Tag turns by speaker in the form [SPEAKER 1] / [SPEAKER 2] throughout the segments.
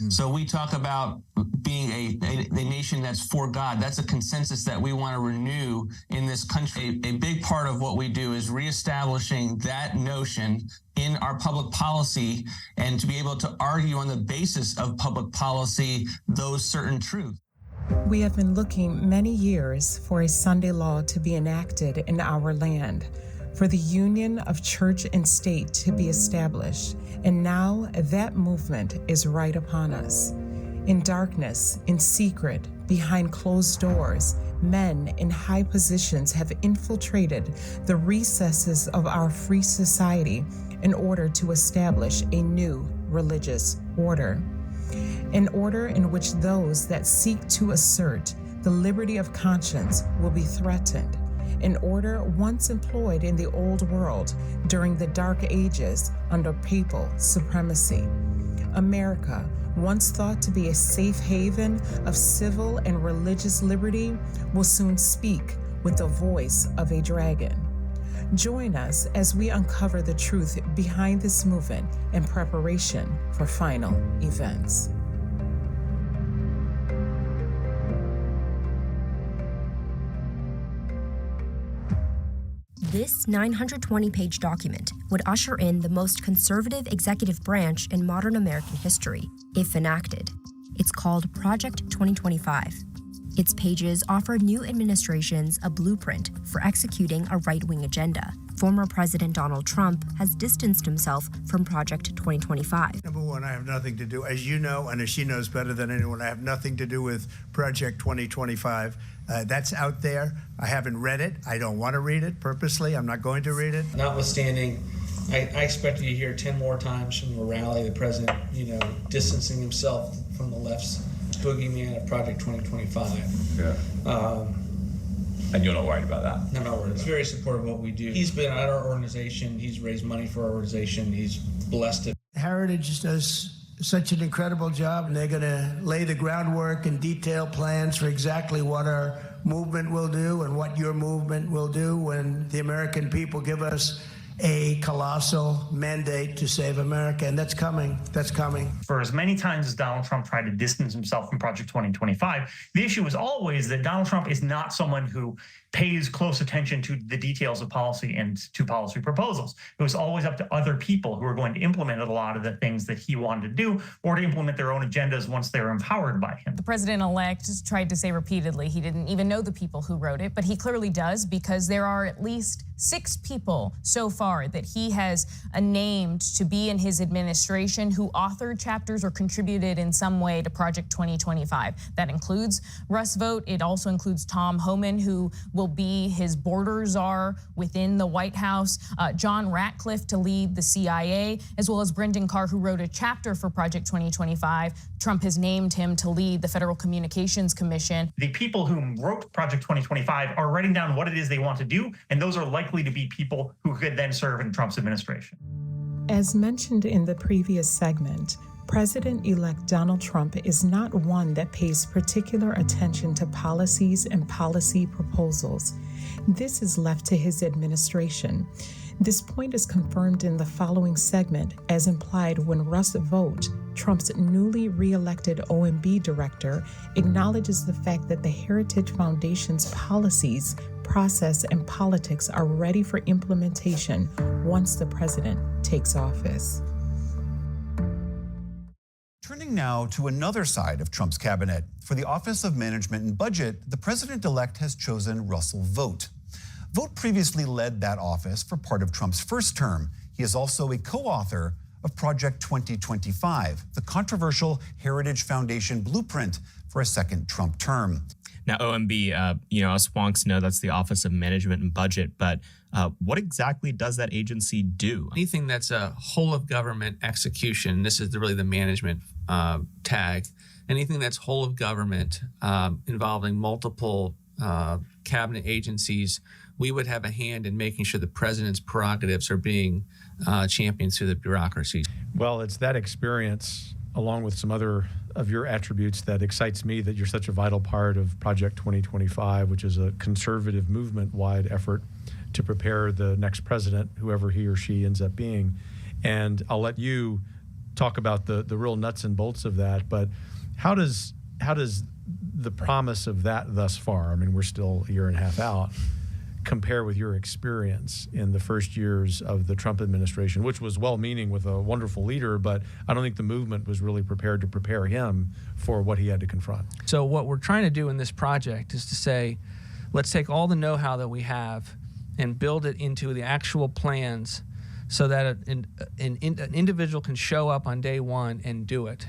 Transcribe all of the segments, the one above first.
[SPEAKER 1] So we talk about being a nation that's for God. That's a consensus that we want to renew in this country. A big part of what we do is reestablishing that notion in our public policy and to be able to argue on the basis of public policy those certain truths.
[SPEAKER 2] We have been looking many years for a Sunday law to be enacted in our land, for the union of church and state to be established, and now that movement is right upon us. In darkness, in secret, behind closed doors, men in high positions have infiltrated the recesses of our free society in order to establish a new religious order. An order in which those that seek to assert the liberty of conscience will be threatened. An order once employed in the old world during the Dark Ages under papal supremacy. America, once thought to be a safe haven of civil and religious liberty, will soon speak with the voice of a dragon. Join us as we uncover the truth behind this movement in preparation for final events.
[SPEAKER 3] This 920-page document would usher in the most conservative executive branch in modern American history, if enacted. It's called Project 2025. Its pages offer new administrations a blueprint for executing a right-wing agenda. Former President Donald Trump has distanced himself from Project 2025.
[SPEAKER 4] Number one, I have nothing to do, as you know, and as she knows better than anyone, I have nothing to do with Project 2025. That's out there. I haven't read it. I don't want to read it purposely. I'm not going to read it.
[SPEAKER 1] Notwithstanding, I expect you to hear 10 more times from the rally, the president, distancing himself from the left's boogeyman of Project 2025.
[SPEAKER 5] Yeah. And you're not worried about that?
[SPEAKER 1] No, I'm not worried. He's very supportive of what we do. He's been at our organization. He's raised money for our organization. He's blessed it.
[SPEAKER 4] Heritage does such an incredible job, and they're going to lay the groundwork and detailed plans for exactly what our movement will do and what your movement will do when the American people give us a colossal mandate to save America, and that's coming. That's coming.
[SPEAKER 6] For as many times as Donald Trump tried to distance himself from Project 2025, the issue was always that Donald Trump is not someone who pays close attention to the details of policy and to policy proposals. It was always up to other people who were going to implement a lot of the things that he wanted to do or to implement their own agendas once they were empowered by him.
[SPEAKER 7] The president-elect tried to say repeatedly he didn't even know the people who wrote it, but he clearly does, because there are at least 6 people so far that he has named to be in his administration who authored chapters or contributed in some way to Project 2025. That includes Russ Vought. It also includes Tom Homan, who will be his border czar within the White House, John Ratcliffe to lead the CIA, as well as Brendan Carr, who wrote a chapter for Project 2025. Trump has named him to lead the Federal Communications Commission.
[SPEAKER 6] The people who wrote Project 2025 are writing down what it is they want to do, and those are likely to be people who could then serve in Trump's administration.
[SPEAKER 2] As mentioned in the previous segment, President-elect Donald Trump is not one that pays particular attention to policies and policy proposals. This is left to his administration. This point is confirmed in the following segment, as implied when Russ Vought, Trump's newly re-elected OMB director, acknowledges the fact that the Heritage Foundation's policies, process, and politics are ready for implementation once the president takes office.
[SPEAKER 8] Turning now to another side of Trump's cabinet. For the Office of Management and Budget, the president-elect has chosen Russell Vought. Vought previously led that office for part of Trump's first term. He is also a co-author of Project 2025, the controversial Heritage Foundation blueprint for a second Trump term.
[SPEAKER 9] Now, OMB, us wonks know that's the Office of Management and Budget, but what exactly does that agency do?
[SPEAKER 1] Anything that's a whole of government execution, this is really the management tag, anything that's whole of government involving multiple cabinet agencies, we would have a hand in making sure the president's prerogatives are being championed through the bureaucracy.
[SPEAKER 10] Well, it's that experience, along with some other of your attributes, that excites me that you're such a vital part of Project 2025, which is a conservative movement-wide effort to prepare the next president, whoever he or she ends up being. And I'll let you talk about the real nuts and bolts of that, but how does the promise of that thus far, I mean, we're still a year and a half out, compare with your experience in the first years of the Trump administration, which was well-meaning with a wonderful leader, but I don't think the movement was really prepared to prepare him for what he had to confront.
[SPEAKER 11] So what we're trying to do in this project is to say, let's take all the know-how that we have and build it into the actual plans so that an individual can show up on day one and do it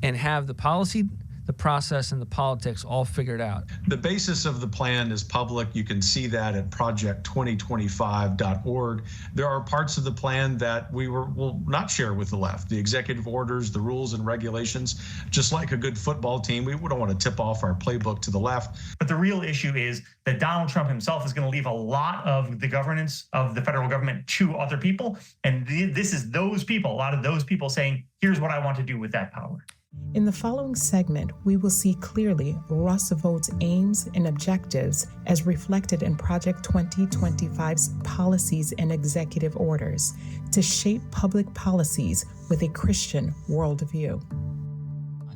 [SPEAKER 11] and have the policy, the process, and the politics all figured out.
[SPEAKER 12] The basis of the plan is public. You can see that at Project2025.org. There are parts of the plan that we will not share with the left. The executive orders, the rules and regulations, just like a good football team, we don't want to tip off our playbook to the left.
[SPEAKER 6] But the real issue is that Donald Trump himself is going to leave a lot of the governance of the federal government to other people. And this is those people, a lot of those people saying, here's what I want to do with that power.
[SPEAKER 2] In the following segment, we will see clearly Russ Vought's aims and objectives as reflected in Project 2025's policies and executive orders to shape public policies with a Christian worldview.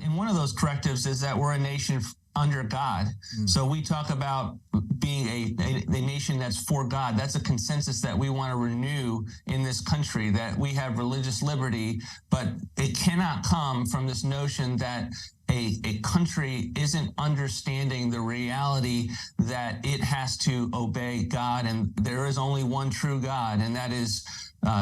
[SPEAKER 1] And one of those correctives is that we're a nation under God. So we talk about being a nation that's for God. That's a consensus that we want to renew in this country, that we have religious liberty, but it cannot come from this notion that a country isn't understanding the reality that it has to obey God, and there is only one true God, and that is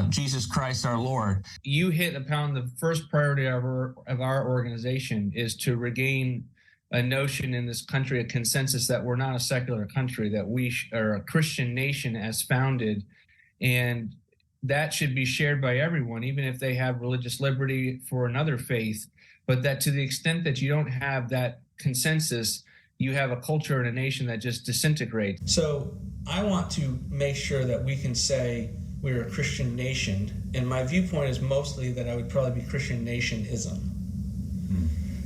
[SPEAKER 1] Jesus Christ our Lord.
[SPEAKER 11] You hit upon the first priority of our organization is to regain a notion in this country, a consensus that we're not a secular country, that we are a Christian nation as founded, and that should be shared by everyone, even if they have religious liberty for another faith, but that to the extent that you don't have that consensus, you have a culture and a nation that just disintegrates.
[SPEAKER 1] So I want to make sure that we can say we're a Christian nation, and my viewpoint is mostly that I would probably be Christian nationism.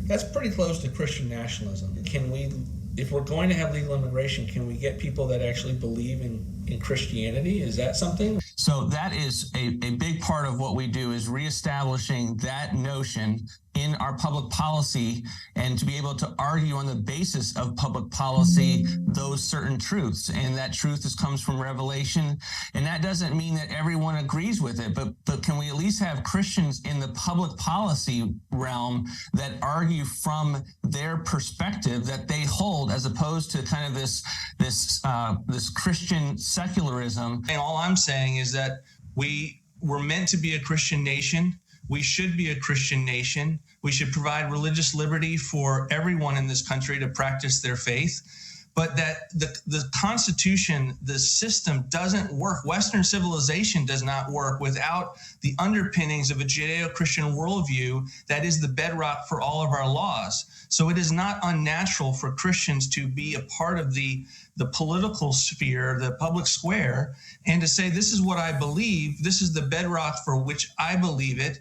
[SPEAKER 1] That's pretty close to Christian nationalism. Can we, if we're going to have legal immigration, can we get people that actually believe in Christianity? Is that something? So that is a big part of what we do, is reestablishing that notion in our public policy, and to be able to argue on the basis of public policy those certain truths. And that truth comes from Revelation. And that doesn't mean that everyone agrees with it, but can we at least have Christians in the public policy realm that argue from their perspective that they hold, as opposed to kind of this Christian secularism.
[SPEAKER 13] And all I'm saying is that we're meant to be a Christian nation. We should be a Christian nation. We should provide religious liberty for everyone in this country to practice their faith. But that the Constitution, the system doesn't work. Western civilization does not work without the underpinnings of a Judeo-Christian worldview that is the bedrock for all of our laws. So it is not unnatural for Christians to be a part of the political sphere, the public square, and to say, this is what I believe, this is the bedrock for which I believe it,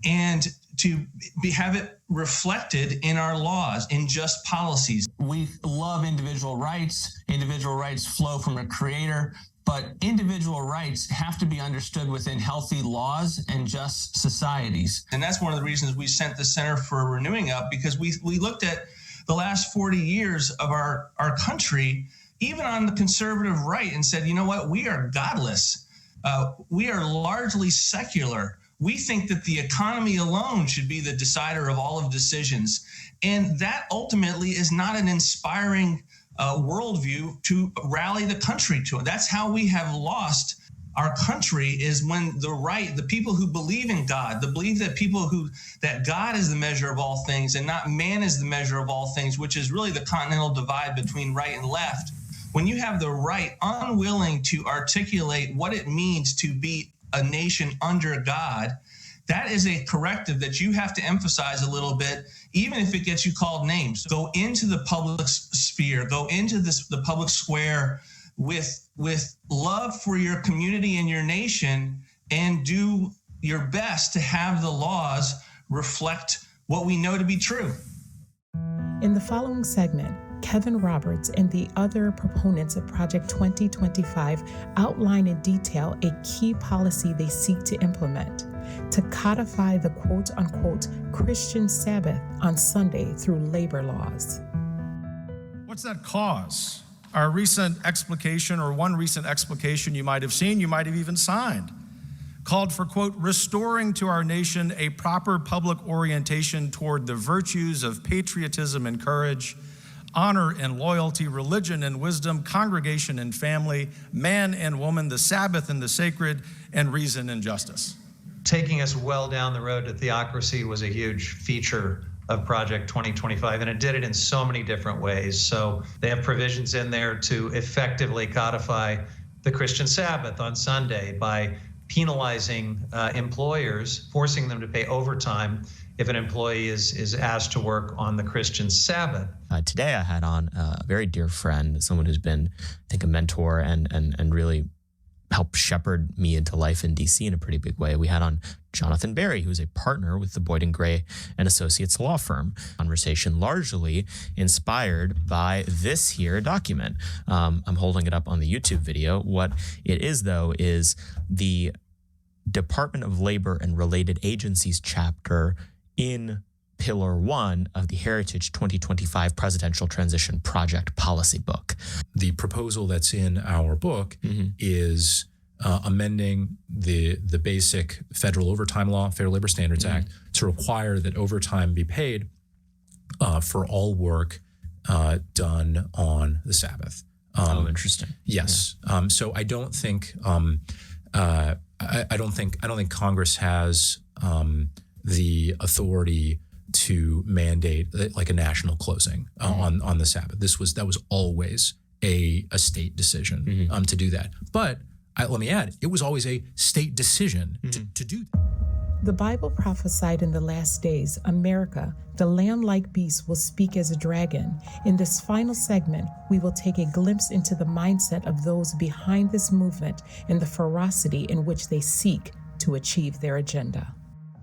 [SPEAKER 13] and to have it reflected in our laws, in just policies.
[SPEAKER 1] We love individual rights. Individual rights flow from a creator, but individual rights have to be understood within healthy laws and just societies.
[SPEAKER 13] And that's one of the reasons we sent the Center for Renewing up, because we looked at the last 40 years of our country, even on the conservative right, and said, you know what, we are godless. We are largely secular. We think that the economy alone should be the decider of all of decisions. And that ultimately is not an inspiring worldview to rally the country to. That's how we have lost our country, is when the people who believe in God, believe that God is the measure of all things and not man is the measure of all things, which is really the continental divide between right and left. When you have the right unwilling to articulate what it means to be a nation under God, that is a corrective that you have to emphasize a little bit, even if it gets you called names. Go into the public sphere, go into the public square with love for your community and your nation, and do your best to have the laws reflect what we know to be true.
[SPEAKER 2] In the following segment, Kevin Roberts and the other proponents of Project 2025 outline in detail a key policy they seek to implement. to codify the quote-unquote Christian Sabbath on Sunday through labor laws.
[SPEAKER 14] What's that cause? Our recent explication, or one recent explication you might have seen, you might have even signed, called for, quote, restoring to our nation a proper public orientation toward the virtues of patriotism and courage, honor and loyalty, religion and wisdom, congregation and family, man and woman, the Sabbath and the sacred, and reason and justice.
[SPEAKER 15] Taking us well down the road to theocracy was a huge feature of Project 2025, and it did it in so many different ways. So they have provisions in there to effectively codify the Christian Sabbath on Sunday by penalizing employers, forcing them to pay overtime if an employee is asked to work on the Christian Sabbath.
[SPEAKER 9] Today I had on a very dear friend, someone who's been, I think, a mentor and really helped shepherd me into life in DC in a pretty big way. We had on Jonathan Berry, who's a partner with the Boyd & Gray and Associates law firm. Conversation largely inspired by this here document. I'm holding it up on the YouTube video. What it is, though, is the Department of Labor and Related Agencies chapter in Pillar 1 of the Heritage 2025 Presidential Transition Project Policy Book.
[SPEAKER 16] The proposal that's in our book is amending the basic federal overtime law, Fair Labor Standards Act, to require that overtime be paid for all work done on the Sabbath.
[SPEAKER 9] Interesting.
[SPEAKER 16] Yes. Yeah. So I don't think I don't think Congress has the authority to mandate like a national closing on the Sabbath. That was always a state decision to do that. But let me add, it was always a state decision to do that.
[SPEAKER 2] The Bible prophesied in the last days, America, the lamb-like beast, will speak as a dragon. In this final segment, we will take a glimpse into the mindset of those behind this movement and the ferocity in which they seek to achieve their agenda.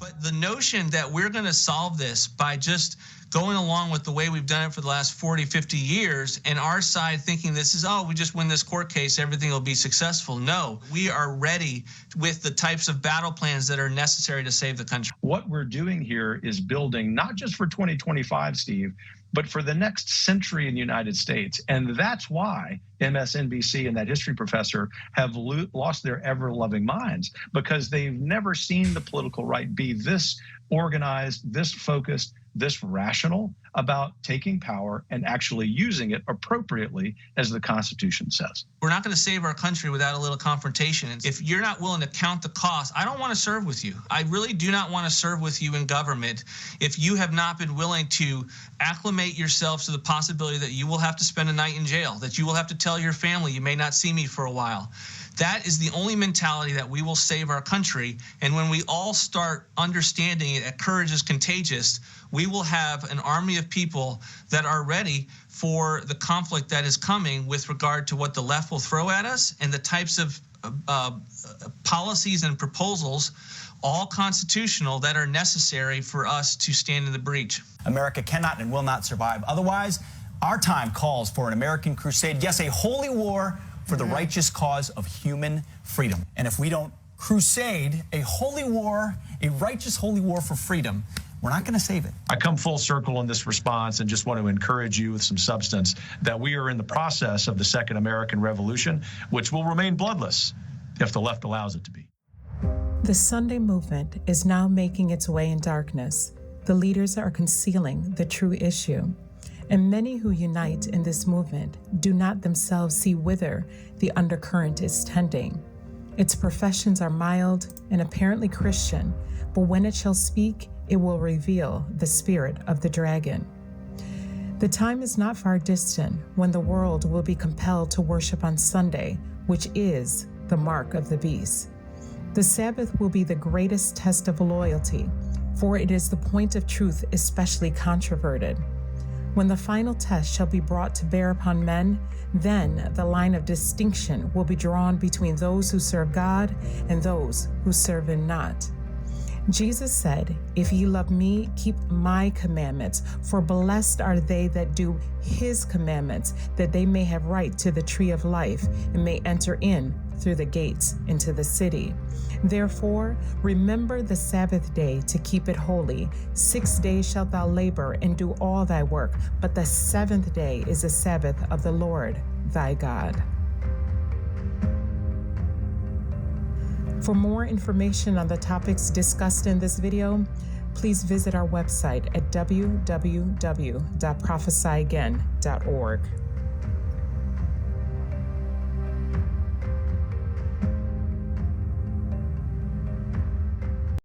[SPEAKER 13] But the notion that we're going to solve this by just going along with the way we've done it for the last 40, 50 years, and our side thinking this is, we just win this court case, everything will be successful. No, we are ready with the types of battle plans that are necessary to save the country.
[SPEAKER 17] What we're doing here is building not just for 2025, Steve, but for the next century in the United States. And that's why MSNBC and that history professor have lost their ever-loving minds, because they've never seen the political right be this organized, this focused, this rational about taking power and actually using it appropriately, as the Constitution says.
[SPEAKER 13] We're not going to save our country without a little confrontation. If you're not willing to count the cost, I don't want to serve with you. I really do not want to serve with you in government if you have not been willing to acclimate yourself to the possibility that you will have to spend a night in jail, that you will have to tell your family you may not see me for a while. That is the only mentality that we will save our country. And when we all start understanding it, that courage is contagious, we will have an army of people that are ready for the conflict that is coming with regard to what the left will throw at us and the types of policies and proposals, all constitutional, that are necessary for us to stand in the breach.
[SPEAKER 18] America cannot and will not survive. Otherwise, our time calls for an American crusade, yes, a holy war for the righteous cause of human freedom. And if we don't crusade a holy war, a righteous holy war for freedom, we're not going to save it.
[SPEAKER 12] I come full circle in this response and just want to encourage you with some substance that we are in the process of the Second American Revolution, which will remain bloodless if the left allows it to be.
[SPEAKER 2] The Sunday movement is now making its way in darkness. The leaders are concealing the true issue. And many who unite in this movement do not themselves see whither the undercurrent is tending. Its professions are mild and apparently Christian, but when it shall speak, it will reveal the spirit of the dragon. The time is not far distant when the world will be compelled to worship on Sunday, which is the mark of the beast. The Sabbath will be the greatest test of loyalty, for it is the point of truth especially controverted. When the final test shall be brought to bear upon men, then the line of distinction will be drawn between those who serve God and those who serve him not. Jesus said, "If ye love me, keep my commandments, for blessed are they that do his commandments, that they may have right to the tree of life and may enter in through the gates into the city. Therefore, remember the Sabbath day to keep it holy. 6 days shalt thou labor and do all thy work, but the seventh day is the Sabbath of the Lord thy God. For more information on the topics discussed in this video, please visit our website at www.ProphesyAgain.org.